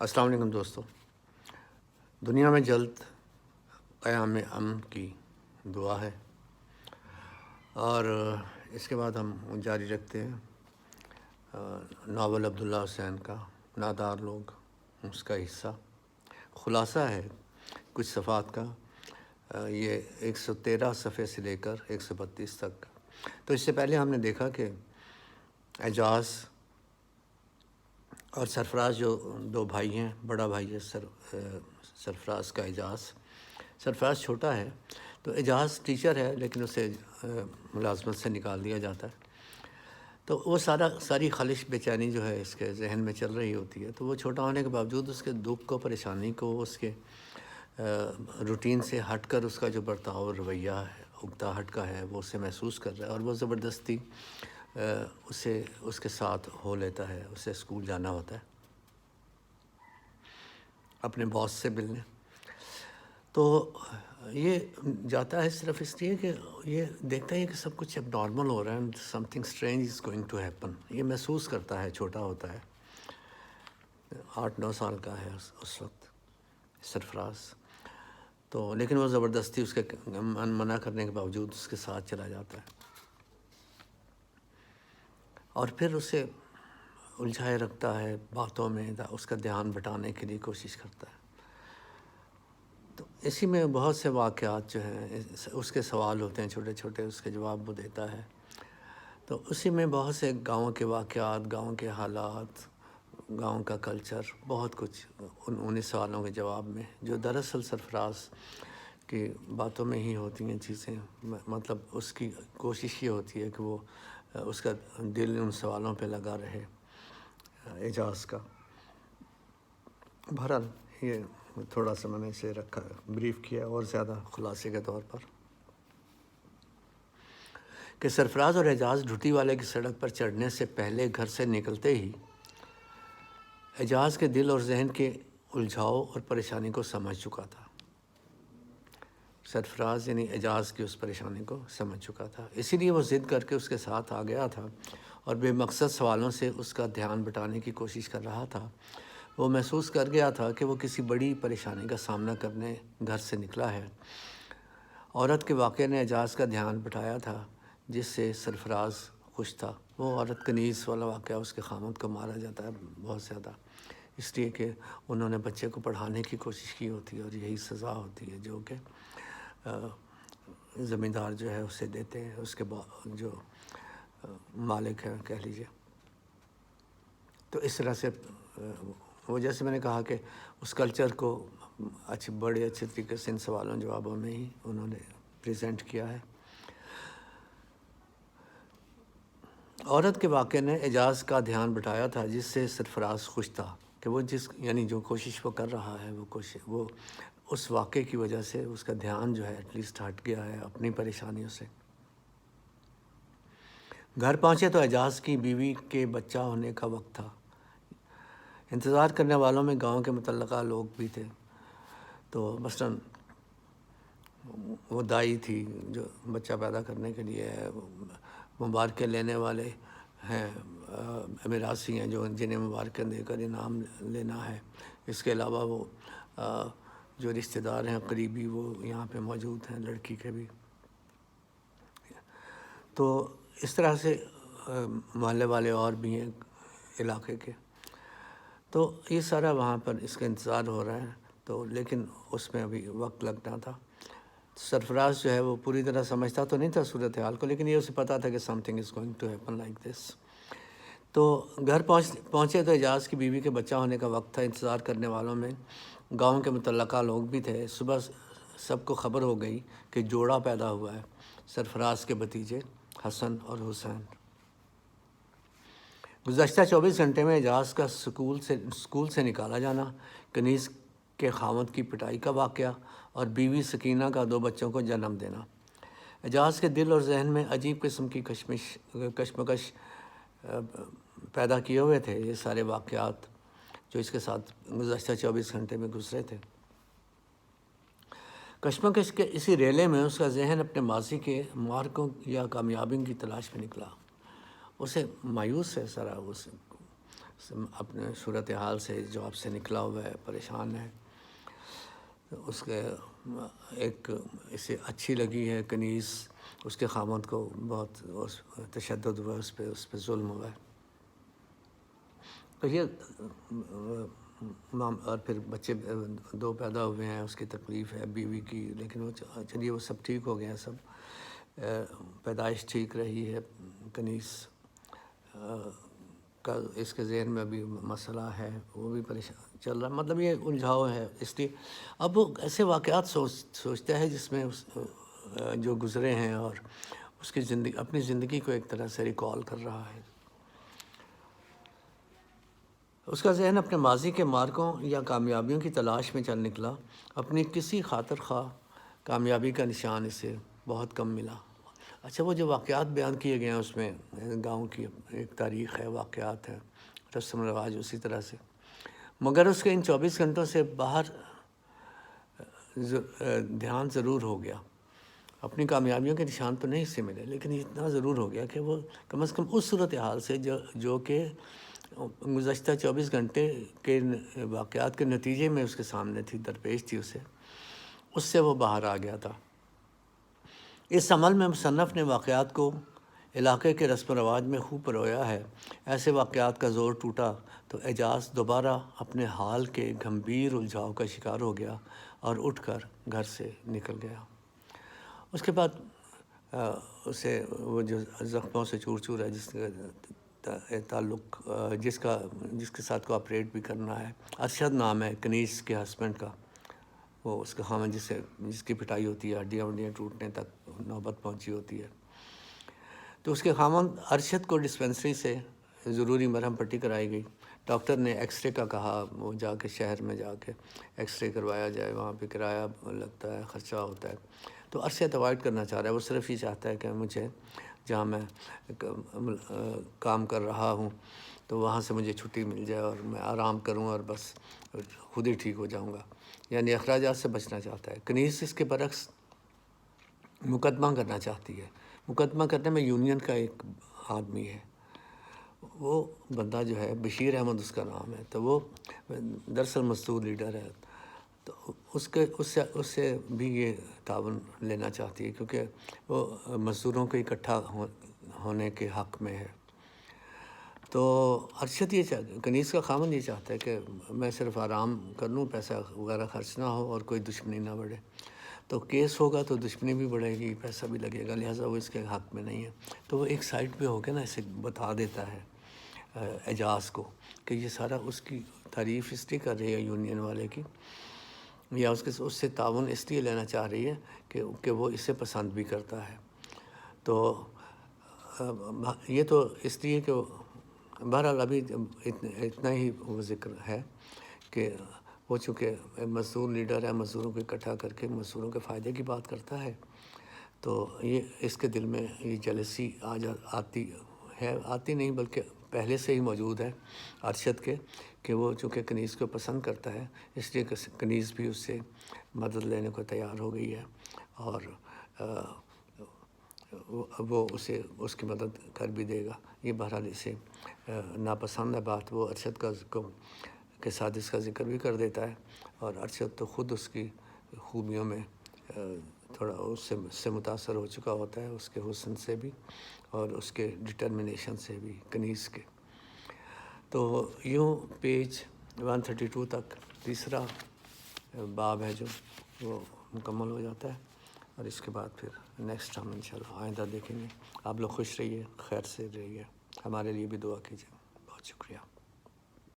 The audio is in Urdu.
السلام علیکم دوستو. دنیا میں جلد قیام امن کی دعا ہے اور اس کے بعد ہم جاری رکھتے ہیں ناول عبداللہ حسین کا نادار لوگ، اس کا حصہ خلاصہ ہے کچھ صفحات کا. یہ 113 صفحے سے لے کر 132 تک. تو اس سے پہلے ہم نے دیکھا کہ اعجاز اور سرفراز جو دو بھائی ہیں، بڑا بھائی ہے سرفراز کا اعجاز. سرفراز چھوٹا ہے تو اعجاز ٹیچر ہے لیکن اسے ملازمت سے نکال دیا جاتا ہے. تو وہ ساری خالص بے چینی جو ہے اس کے ذہن میں چل رہی ہوتی ہے. تو وہ چھوٹا ہونے کے باوجود اس کے دکھ کو، پریشانی کو، اس کے روٹین سے ہٹ کر اس کا جو برتاؤ رویہ ہے اگتا ہٹ کا ہے، وہ اسے محسوس کر رہا ہے اور وہ زبردستی اس کے ساتھ ہو لیتا ہے. اسے اسکول جانا ہوتا ہے اپنے باس سے ملنے. تو یہ جاتا ہے صرف اس لیے کہ یہ دیکھتا ہے کہ سب کچھ اب نارمل ہو رہا ہے، something strange is going to happen. یہ محسوس کرتا ہے، چھوٹا ہوتا ہے، 8-9 سال کا ہے اس وقت سرفراز. تو لیکن وہ زبردستی اس کے منع کرنے کے باوجود اس کے ساتھ چلا جاتا ہے اور پھر اسے الجھائے رکھتا ہے باتوں میں، اس کا دھیان بٹانے کے لیے کوشش کرتا ہے. تو اسی میں بہت سے واقعات جو ہیں، اس کے سوال ہوتے ہیں چھوٹے چھوٹے، اس کے جواب وہ دیتا ہے. تو اسی میں بہت سے گاؤں کے واقعات، گاؤں کے حالات، گاؤں کا کلچر، بہت کچھ انہیں سوالوں کے جواب میں، جو دراصل سرفراز کی باتوں میں ہی ہوتی ہیں چیزیں. مطلب اس کی کوشش یہ ہوتی ہے کہ وہ اس کا دل ان سوالوں پہ لگا رہے اعجاز کا. بہرحال یہ تھوڑا سا میں نے اسے رکھا، بریف کیا اور زیادہ خلاصے کے طور پر، کہ سرفراز اور اعجاز ڈھٹی والے کی سڑک پر چڑھنے سے پہلے گھر سے نکلتے ہی اعجاز کے دل اور ذہن کے الجھاؤ اور پریشانی کو سمجھ چکا تھا. سرفراز یعنی اعجاز کی اس پریشانی کو سمجھ چکا تھا. اسی لیے وہ ضد کر کے اس کے ساتھ آ گیا تھا اور بے مقصد سوالوں سے اس کا دھیان بٹانے کی کوشش کر رہا تھا. وہ محسوس کر گیا تھا کہ وہ کسی بڑی پریشانی کا سامنا کرنے گھر سے نکلا ہے. عورت کے واقعے نے اعجاز کا دھیان بٹایا تھا جس سے سرفراز خوش تھا. وہ عورت کنیز والا واقعہ، اس کے خامد کو مارا جاتا ہے بہت زیادہ، اس لیے کہ انہوں نے بچے کو پڑھانے کی کوشش کی ہوتی ہے اور یہی سزا ہوتی ہے جو کہ زمیندار جو ہے اسے دیتے ہیں، اس کے جو مالک ہے کہہ لیجیے. تو اس طرح سے وہ، جیسے میں نے کہا کہ اس کلچر کو بڑے اچھے طریقے سے ان سوالوں جوابوں میں ہی انہوں نے پریزنٹ کیا ہے. عورت کے واقعے نے اعجاز کا دھیان بٹایا تھا جس سے سرفراز خوش تھا کہ وہ یعنی جو کوشش وہ کر رہا ہے، وہ اس واقعے کی وجہ سے اس کا دھیان جو ہے ایٹ لیسٹ ہٹ گیا ہے اپنی پریشانیوں سے. گھر پہنچے تو اعجاز کی بیوی کے بچہ ہونے کا وقت تھا. انتظار کرنے والوں میں گاؤں کے متعلقہ لوگ بھی تھے. تو مثلاً وہ دائی تھی جو بچہ پیدا کرنے کے لیے مبارکیں لینے والے ہیں، میراثی ہیں جنہیں مبارکیں دے کر انعام لینا ہے. اس کے علاوہ وہ جو رشتہ دار ہیں قریبی، وہ یہاں پہ موجود ہیں، لڑکی کے بھی. تو اس طرح سے محلے والے اور بھی ہیں علاقے کے. تو یہ سارا وہاں پر اس کا انتظار ہو رہا ہے. تو لیکن اس میں ابھی وقت لگنا تھا. سرفراز جو ہے وہ پوری طرح سمجھتا تو نہیں تھا صورتحال کو، لیکن یہ اسے پتہ تھا کہ something is going to happen like this. تو گھر پہنچے تو اعجاز کی بیوی کے بچہ ہونے کا وقت تھا. انتظار کرنے والوں میں گاؤں کے متعلقہ لوگ بھی تھے. صبح سب کو خبر ہو گئی کہ جوڑا پیدا ہوا ہے، سرفراز کے بھتیجے حسن اور حسین. گزشتہ 24 گھنٹے میں اعجاز کا اسکول سے نکالا جانا، کنیز کے خاوند کی پٹائی کا واقعہ اور بیوی سکینہ کا 2 بچوں کو جنم دینا، اعجاز کے دل اور ذہن میں عجیب قسم کی کشمکش پیدا کیے ہوئے تھے. یہ سارے واقعات جو اس کے ساتھ گزشتہ 24 گھنٹے میں گزرے تھے. کشمکش کے اسی ریلے میں اس کا ذہن اپنے ماضی کے معرکوں یا کامیابیوں کی تلاش میں نکلا. اسے مایوس ہے اپنے صورتحال سے جاب سے نکلا ہوا ہے، پریشان ہے. اس کے ایک اسے اچھی لگی ہے کنیز، اس کے خامد کو بہت تشدد ہوا، اس پہ ظلم ہوا ہے. تو یہ اور پھر بچے 2 پیدا ہوئے ہیں، اس کی تکلیف ہے بیوی کی، لیکن وہ چلیے وہ سب ٹھیک ہو گیا. سب پیدائش ٹھیک رہی ہے. کنیز کا اس کے ذہن میں بھی مسئلہ ہے، وہ بھی پریشان چل رہا ہے. مطلب یہ الجھاؤ ہے. اس لیے اب وہ ایسے واقعات سوچتا ہے جس میں جو گزرے ہیں، اور اس کی اپنی زندگی کو ایک طرح سے ریکال کر رہا ہے. اس کا ذہن اپنے ماضی کے مارکوں یا کامیابیوں کی تلاش میں چل نکلا. اپنی کسی خاطر خواہ کامیابی کا نشان اسے بہت کم ملا. اچھا، وہ جو واقعات بیان کیے گئے ہیں اس میں گاؤں کی ایک تاریخ ہے، واقعات ہے، رسم و رواج اسی طرح سے. مگر اس کے ان 24 گھنٹوں سے باہر دھیان ضرور ہو گیا. اپنی کامیابیوں کے نشان تو نہیں سے ملے، لیکن اتنا ضرور ہو گیا کہ وہ کم از کم اس صورتحال سے جو کہ گزشتہ 24 گھنٹے کے واقعات کے نتیجے میں اس کے سامنے تھی، درپیش تھی اس سے وہ باہر آ گیا تھا. اس عمل میں مصنف نے واقعات کو علاقے کے رسم و رواج میں خوب پرویا ہے. ایسے واقعات کا زور ٹوٹا تو اعجاز دوبارہ اپنے حال کے گھمبیر الجھاؤ کا شکار ہو گیا اور اٹھ کر گھر سے نکل گیا. اس کے بعد اسے وہ جو زخموں سے چور چور ہے، جس کا تعلق جس کے ساتھ کوآپریٹ بھی کرنا ہے، ارشد نام ہے کنیز کے ہسبینڈ کا. وہ اس کا خامن جس کی پٹائی ہوتی ہے، ہڈیاں وڈیاں ٹوٹنے تک نوبت پہنچی ہوتی ہے. تو اس کے خامن ارشد کو ڈسپنسری سے ضروری مرہم پٹی کرائی گئی. ڈاکٹر نے ایکس رے کا کہا، وہ جا کے شہر میں جا کے ایکس رے کروایا جائے. وہاں پہ کرایہ لگتا ہے، خرچہ ہوتا ہے. تو ارشد اوائڈ کرنا چاہ رہا ہے. وہ صرف یہ چاہتا ہے کہ مجھے جہاں میں کام کر رہا ہوں تو وہاں سے مجھے چھٹی مل جائے اور میں آرام کروں اور بس خود ہی ٹھیک ہو جاؤں گا. یعنی اخراجات سے بچنا چاہتا ہے. کنیز اس کے برعکس مقدمہ کرنا چاہتی ہے. مقدمہ کرنے میں یونین کا ایک آدمی ہے، وہ بندہ جو ہے بشیر احمد اس کا نام ہے. تو وہ دراصل مزدور لیڈر ہے. تو اس سے بھی یہ تعاون لینا چاہتی ہے، کیونکہ وہ مزدوروں کو اکٹھا ہونے کے حق میں ہے. تو ارشد کنیز کا خامن یہ چاہتا ہے کہ میں صرف آرام کر لوں، پیسہ وغیرہ خرچ نہ ہو اور کوئی دشمنی نہ بڑھے. تو کیس ہوگا تو دشمنی بھی بڑھے گی، پیسہ بھی لگے گا، لہٰذا وہ اس کے حق میں نہیں ہے. تو وہ ایک سائڈ پہ ہو کے نا اسے بتا دیتا ہے اعجاز کو کہ یہ سارا اس کی تعریف اس لیے کر رہی ہے یونین والے کی، یا اس سے تعاون اس لیے لینا چاہ رہی ہے کہ وہ اسے پسند بھی کرتا ہے. تو یہ تو اس لیے کہ بہرحال ابھی اتنا ہی وہ ذکر ہے کہ وہ چونکہ مزدور لیڈر ہے، مزدوروں کو اکٹھا کر کے مزدوروں کے فائدے کی بات کرتا ہے. تو یہ اس کے دل میں یہ جیلسی آتی نہیں بلکہ پہلے سے ہی موجود ہے ارشد کے، کہ وہ چونکہ کنیز کو پسند کرتا ہے، اس لیے کنیز بھی اس سے مدد لینے کو تیار ہو گئی ہے اور وہ اس کی مدد کر بھی دے گا. یہ بہرحال اسے ناپسند ہے بات. وہ ارشد کے ساتھ اس کا ذکر بھی کر دیتا ہے، اور ارشد تو خود اس کی خوبیوں میں تھوڑا اس سے متاثر ہو چکا ہوتا ہے، اس کے حسن سے بھی اور اس کے ڈٹرمنیشن سے بھی کنیز کے. تو یوں پیج 132 تک تیسرا باب ہے جو وہ مکمل ہو جاتا ہے، اور اس کے بعد پھر نیکسٹ ہم انشاءاللہ آئندہ دیکھیں گے. آپ لوگ خوش رہیے، خیر سے رہیے، ہمارے لیے بھی دعا کیجیے. بہت شکریہ.